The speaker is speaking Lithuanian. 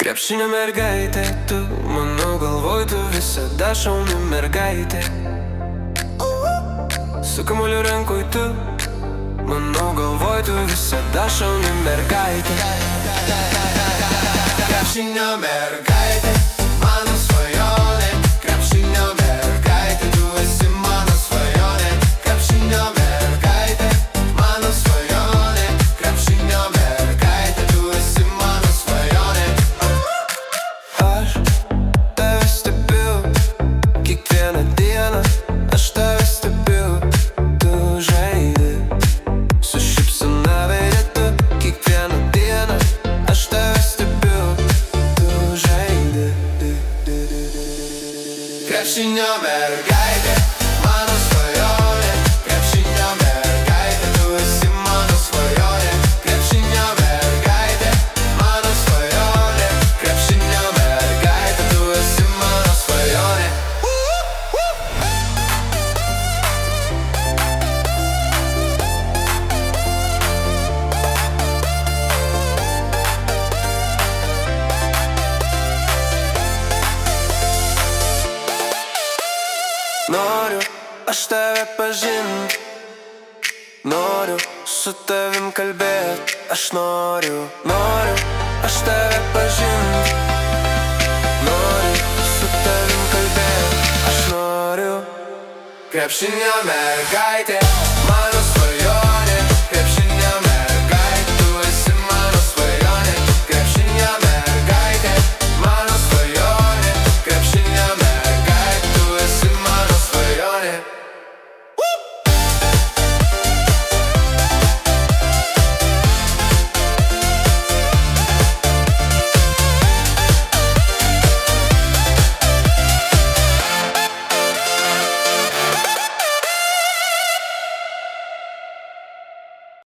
Krepšinio mergaitė, tu mano galvoj, tu visada šauni mergaitė. Su kamuoliu rankoj tu, mano galvoj, tu visada šauni mergaitė. Krepšinio mergaitė, mano svajonė. Krepšinio mergaitė, tu esi mano svajonė. Krepšinio mergaitė, mano svajonė. Krepšinio mergaitė, tu esi mano svajonė. Aš tave stebiu kiekvieną dieną, aš tave stebiu. Tu žaidi su šypsena veide, tu kiekvieną dieną, aš tave stebiu. Tu žaidi. Krepšinio mergaitė, mano svajonė. Krepšinio mergaitė, tu esi mano svajonė. Krepšinio mergaitė, mano svajonė. Krepšinio mergaitė, tu esi mano svajonė. Noriu aš tave pažint, noriu su tavim kalbėt. Aš noriu aš tave pažint, noriu su tavim kalbėt. Aš noriu. Krepšinio mergaitė,